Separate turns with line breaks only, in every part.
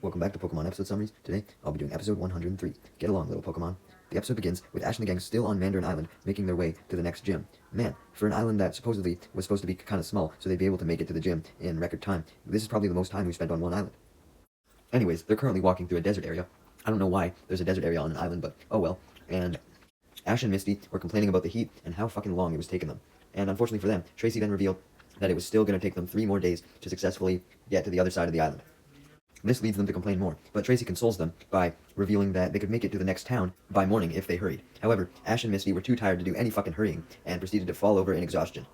Welcome back to Pokemon episode summaries. Today, I'll be doing episode 103. Get along, little Pokemon. The episode begins with Ash and the gang still on Mandarin Island, making their way to the next gym. Man, for an island that supposedly was supposed to be kind of small, so they'd be able to make it to the gym in record time, this is probably the most time we spent on one island. Anyways, they're currently walking through a desert area. I don't know why there's a desert area on an island, but oh well. And Ash and Misty were complaining about the heat and how fucking long it was taking them. And unfortunately for them, Tracy then revealed that it was still going to take them 3 more days to successfully get to the other side of the island. This leads them to complain more, but Tracy consoles them by revealing that they could make it to the next town by morning if they hurried. However, Ash and Misty were too tired to do any fucking hurrying and proceeded to fall over in exhaustion,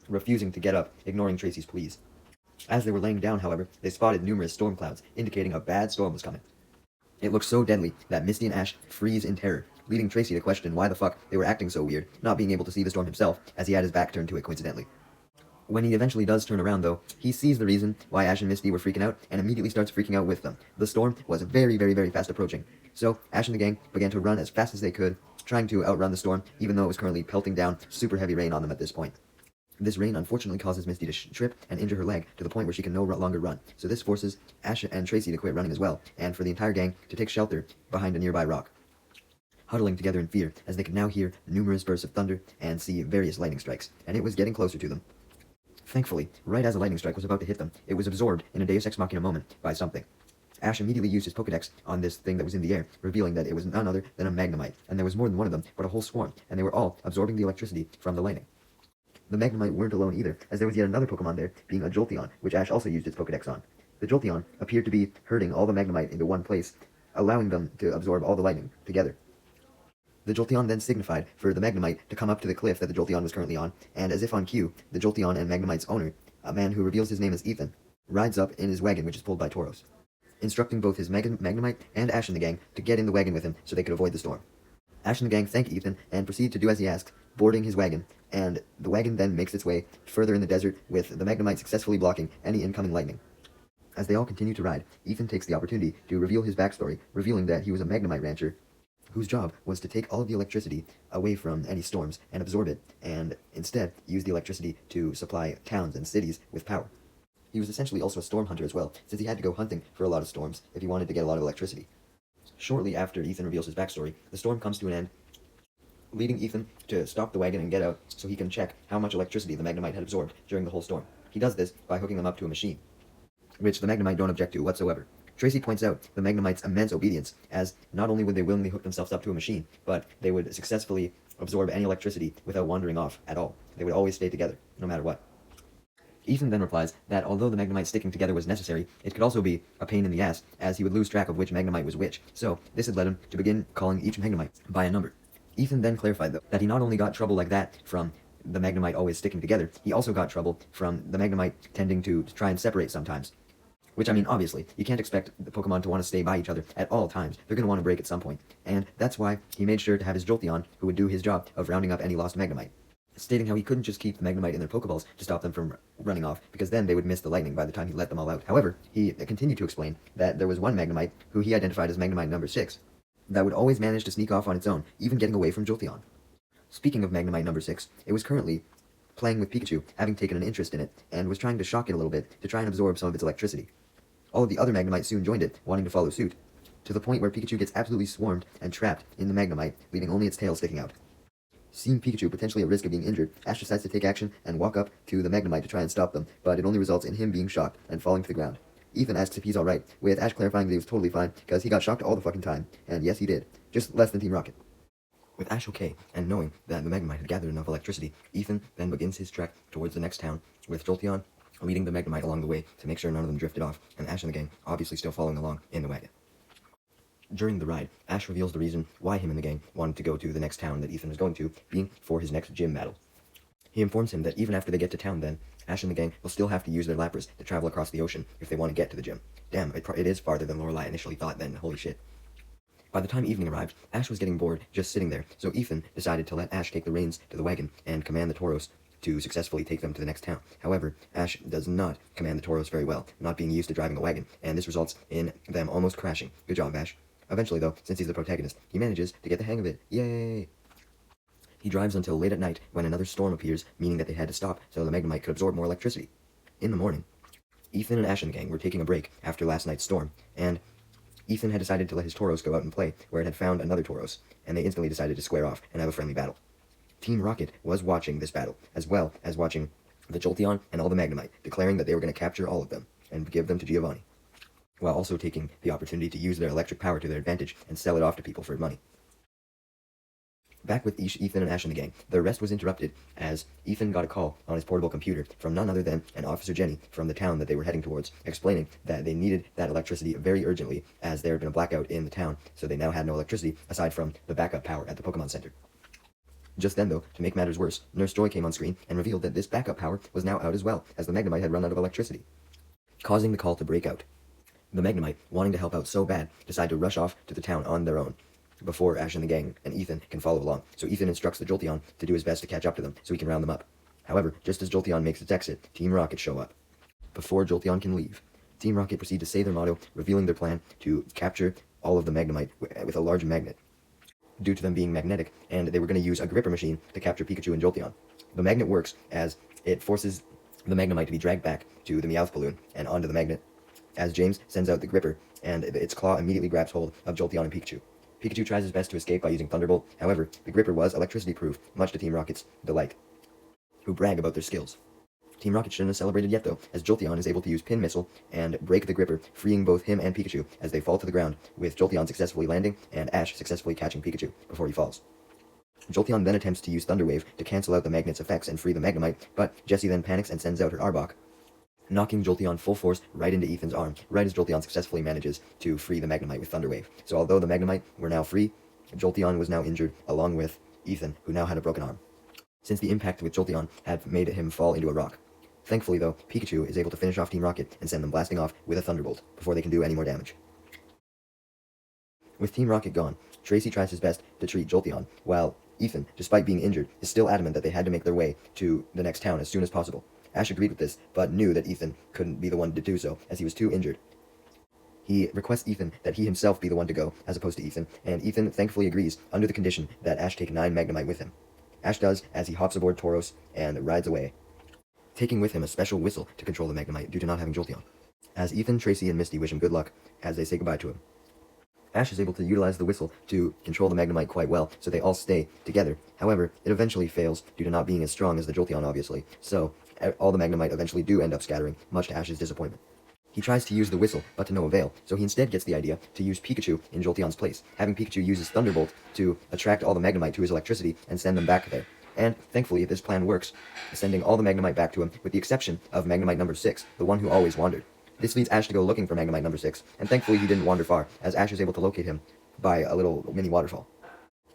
refusing to get up, ignoring Tracy's pleas. As they were laying down, however, they spotted numerous storm clouds, indicating a bad storm was coming. It looked so deadly that Misty and Ash freeze in terror, leading Tracy to question why the fuck they were acting so weird, not being able to see the storm himself, as he had his back turned to it coincidentally. When he eventually does turn around, though, he sees the reason why Ash and Misty were freaking out, and immediately starts freaking out with them. The storm was very, very, very fast approaching. So, Ash and the gang began to run as fast as they could, trying to outrun the storm, even though it was currently pelting down super heavy rain on them at this point. This rain unfortunately causes Misty to trip and injure her leg to the point where she can no longer run. So this forces Ash and Tracy to quit running as well, and for the entire gang to take shelter behind a nearby rock, huddling together in fear as they could now hear numerous bursts of thunder and see various lightning strikes, and it was getting closer to them. Thankfully, right as a lightning strike was about to hit them, it was absorbed in a Deus Ex Machina moment by something. Ash immediately used his Pokedex on this thing that was in the air, revealing that it was none other than a Magnemite, and there was more than one of them, but a whole swarm, and they were all absorbing the electricity from the lightning. The Magnemite weren't alone either, as there was yet another Pokemon there, being a Jolteon, which Ash also used his Pokedex on. The Jolteon appeared to be herding all the Magnemite into one place, allowing them to absorb all the lightning together. The Jolteon then signified for the Magnemite to come up to the cliff that the Jolteon was currently on, and as if on cue, the Jolteon and Magnemite's owner, a man who reveals his name as Ethan, rides up in his wagon which is pulled by Tauros, instructing both his Magnemite and Ash and the gang to get in the wagon with him so they could avoid the storm. Ash and the gang thank Ethan and proceed to do as he asks, boarding his wagon, and the wagon then makes its way further in the desert with the Magnemite successfully blocking any incoming lightning. As they all continue to ride, Ethan takes the opportunity to reveal his backstory, revealing that he was a Magnemite rancher whose job was to take all of the electricity away from any storms and absorb it, and instead use the electricity to supply towns and cities with power. He was essentially also a storm hunter as well, since he had to go hunting for a lot of storms if he wanted to get a lot of electricity. Shortly after Ethan reveals his backstory, the storm comes to an end, leading Ethan to stop the wagon and get out so he can check how much electricity the Magnemite had absorbed during the whole storm. He does this by hooking them up to a machine, which the Magnemite don't object to whatsoever. Tracy points out the Magnemite's immense obedience, as not only would they willingly hook themselves up to a machine, but they would successfully absorb any electricity without wandering off at all. They would always stay together, no matter what. Ethan then replies that although the Magnemite sticking together was necessary, it could also be a pain in the ass, as he would lose track of which Magnemite was which, so this had led him to begin calling each Magnemite by a number. Ethan then clarified, though, that he not only got trouble like that from the Magnemite always sticking together, he also got trouble from the Magnemite tending to try and separate sometimes. Which, I mean, obviously, you can't expect the Pokemon to want to stay by each other at all times. They're going to want to break at some point. And that's why he made sure to have his Jolteon, who would do his job of rounding up any lost Magnemite, stating how he couldn't just keep the Magnemite in their Pokeballs to stop them from running off, because then they would miss the lightning by the time he let them all out. However, he continued to explain that there was one Magnemite, who he identified as Magnemite number 6, that would always manage to sneak off on its own, even getting away from Jolteon. Speaking of Magnemite number 6, it was currently playing with Pikachu, having taken an interest in it, and was trying to shock it a little bit to try and absorb some of its electricity. All of the other Magnemites soon joined it, wanting to follow suit, to the point where Pikachu gets absolutely swarmed and trapped in the Magnemite, leaving only its tail sticking out. Seeing Pikachu potentially at risk of being injured, Ash decides to take action and walk up to the Magnemite to try and stop them, but it only results in him being shocked and falling to the ground. Ethan asks if he's alright, with Ash clarifying that he was totally fine, because he got shocked all the fucking time, and yes he did, just less than Team Rocket. With Ash okay, and knowing that the Magnemite had gathered enough electricity, Ethan then begins his trek towards the next town, with Jolteon leading the Magnemite along the way to make sure none of them drifted off, and Ash and the gang obviously still following along in the wagon. During the ride, Ash reveals the reason why him and the gang wanted to go to the next town that Ethan was going to, being for his next gym battle. He informs him that even after they get to town then, Ash and the gang will still have to use their Lapras to travel across the ocean if they want to get to the gym. Damn, it is farther than Lorelei initially thought then, holy shit. By the time evening arrived, Ash was getting bored just sitting there, so Ethan decided to let Ash take the reins to the wagon and command the Tauros to successfully take them to the next town. However, Ash does not command the Tauros very well, not being used to driving a wagon, and this results in them almost crashing. Good job, Ash. Eventually, though, since he's the protagonist, he manages to get the hang of it. Yay! He drives until late at night when another storm appears, meaning that they had to stop so the Magnemite could absorb more electricity. In the morning, Ethan and Ash and the gang were taking a break after last night's storm, and Ethan had decided to let his Tauros go out and play where it had found another Tauros, and they instantly decided to square off and have a friendly battle. Team Rocket was watching this battle, as well as watching the Jolteon and all the Magnemite, declaring that they were going to capture all of them and give them to Giovanni, while also taking the opportunity to use their electric power to their advantage and sell it off to people for money. Back with Ethan and Ash and the gang, their rest was interrupted as Ethan got a call on his portable computer from none other than an Officer Jenny from the town that they were heading towards, explaining that they needed that electricity very urgently as there had been a blackout in the town, so they now had no electricity aside from the backup power at the Pokemon Center. Just then, though, to make matters worse, Nurse Joy came on screen and revealed that this backup power was now out as well, as the Magnemite had run out of electricity, causing the call to break out. The Magnemite, wanting to help out so bad, decide to rush off to the town on their own, before Ash and the gang and Ethan can follow along, so Ethan instructs the Jolteon to do his best to catch up to them so he can round them up. However, just as Jolteon makes its exit, Team Rocket show up. Before Jolteon can leave, Team Rocket proceed to say their motto, revealing their plan to capture all of the Magnemite with a large magnet, due to them being magnetic, and they were going to use a gripper machine to capture Pikachu and Jolteon. The magnet works as it forces the Magnemite to be dragged back to the Meowth balloon and onto the magnet, as James sends out the gripper, and its claw immediately grabs hold of Jolteon and Pikachu. Pikachu tries his best to escape by using Thunderbolt, however, the gripper was electricity-proof, much to Team Rocket's delight, who brag about their skills. Team Rocket shouldn't have celebrated yet, though, as Jolteon is able to use Pin Missile and break the gripper, freeing both him and Pikachu as they fall to the ground, with Jolteon successfully landing and Ash successfully catching Pikachu before he falls. Jolteon then attempts to use Thunder Wave to cancel out the magnet's effects and free the Magnemite, but Jessie then panics and sends out her Arbok, knocking Jolteon full force right into Ethan's arm, right as Jolteon successfully manages to free the Magnemite with Thunder Wave. So although the Magnemite were now free, Jolteon was now injured, along with Ethan, who now had a broken arm, since the impact with Jolteon had made him fall into a rock. Thankfully, though, Pikachu is able to finish off Team Rocket and send them blasting off with a Thunderbolt before they can do any more damage. With Team Rocket gone, Tracy tries his best to treat Jolteon, while Ethan, despite being injured, is still adamant that they had to make their way to the next town as soon as possible. Ash agreed with this, but knew that Ethan couldn't be the one to do so, as he was too injured. He requests Ethan that he himself be the one to go, as opposed to Ethan, and Ethan thankfully agrees, under the condition that Ash take 9 Magnemite with him. Ash does, as he hops aboard Tauros and rides away, taking with him a special whistle to control the Magnemite due to not having Jolteon, as Ethan, Tracy, and Misty wish him good luck as they say goodbye to him. Ash is able to utilize the whistle to control the Magnemite quite well, so they all stay together. However, it eventually fails due to not being as strong as the Jolteon, obviously, so all the Magnemite eventually do end up scattering, much to Ash's disappointment. He tries to use the whistle, but to no avail, so he instead gets the idea to use Pikachu in Jolteon's place, having Pikachu use his Thunderbolt to attract all the Magnemite to his electricity and send them back there. And, thankfully, this plan works, sending all the Magnemite back to him, with the exception of Magnemite number 6, the one who always wandered. This leads Ash to go looking for Magnemite number 6, and thankfully he didn't wander far, as Ash is able to locate him by a little mini waterfall.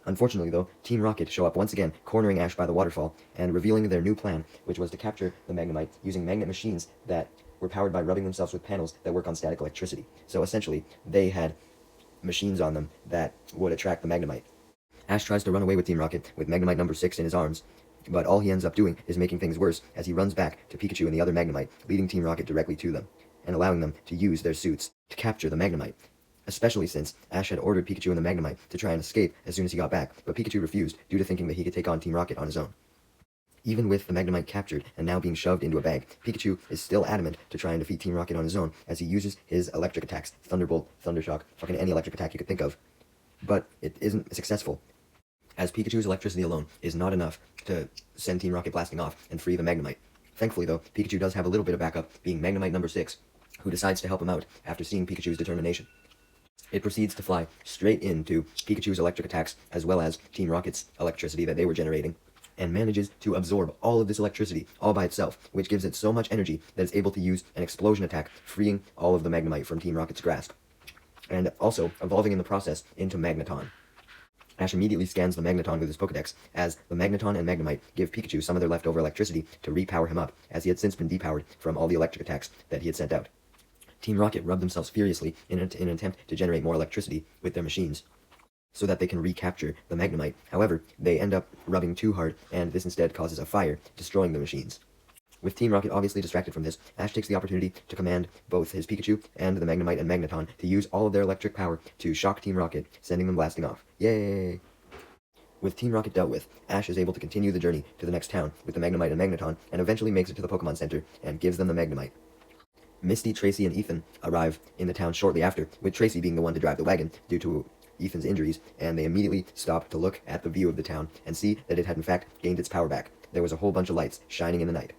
Unfortunately, though, Team Rocket show up once again, cornering Ash by the waterfall, and revealing their new plan, which was to capture the Magnemite using magnet machines that were powered by rubbing themselves with panels that work on static electricity. So essentially, they had machines on them that would attract the Magnemite. Ash tries to run away with Team Rocket with Magnemite number 6 in his arms, but all he ends up doing is making things worse as he runs back to Pikachu and the other Magnemite, leading Team Rocket directly to them, and allowing them to use their suits to capture the Magnemite, especially since Ash had ordered Pikachu and the Magnemite to try and escape as soon as he got back, but Pikachu refused due to thinking that he could take on Team Rocket on his own. Even with the Magnemite captured and now being shoved into a bag, Pikachu is still adamant to try and defeat Team Rocket on his own as he uses his electric attacks, Thunderbolt, Thundershock, fucking any electric attack you could think of. But it isn't successful, as Pikachu's electricity alone is not enough to send Team Rocket blasting off and free the Magnemite. Thankfully, though, Pikachu does have a little bit of backup, being Magnemite number 6, who decides to help him out after seeing Pikachu's determination. It proceeds to fly straight into Pikachu's electric attacks, as well as Team Rocket's electricity that they were generating, and manages to absorb all of this electricity all by itself, which gives it so much energy that it's able to use an explosion attack, freeing all of the Magnemite from Team Rocket's grasp, and also evolving in the process into Magneton. Ash immediately scans the Magneton with his Pokedex, as the Magneton and Magnemite give Pikachu some of their leftover electricity to repower him up, as he had since been depowered from all the electric attacks that he had sent out. Team Rocket rub themselves furiously in an attempt to generate more electricity with their machines, so that they can recapture the Magnemite. However, they end up rubbing too hard, and this instead causes a fire, destroying the machines. With Team Rocket obviously distracted from this, Ash takes the opportunity to command both his Pikachu and the Magnemite and Magneton to use all of their electric power to shock Team Rocket, sending them blasting off. Yay! With Team Rocket dealt with, Ash is able to continue the journey to the next town with the Magnemite and Magneton, and eventually makes it to the Pokemon Center and gives them the Magnemite. Misty, Tracy, and Ethan arrive in the town shortly after, with Tracy being the one to drive the wagon due to Ethan's injuries, and they immediately stop to look at the view of the town and see that it had in fact gained its power back. There was a whole bunch of lights shining in the night.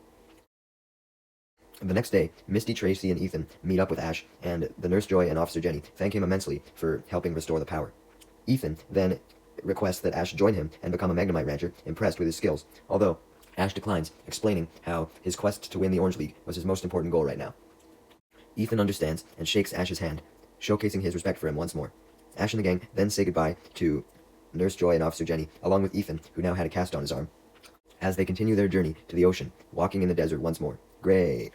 The next day, Misty, Tracy, and Ethan meet up with Ash, and the Nurse Joy and Officer Jenny thank him immensely for helping restore the power. Ethan then requests that Ash join him and become a Magnemite rancher, impressed with his skills, although Ash declines, explaining how his quest to win the Orange League was his most important goal right now. Ethan understands and shakes Ash's hand, showcasing his respect for him once more. Ash and the gang then say goodbye to Nurse Joy and Officer Jenny, along with Ethan, who now had a cast on his arm, as they continue their journey to the ocean, walking in the desert once more. Great.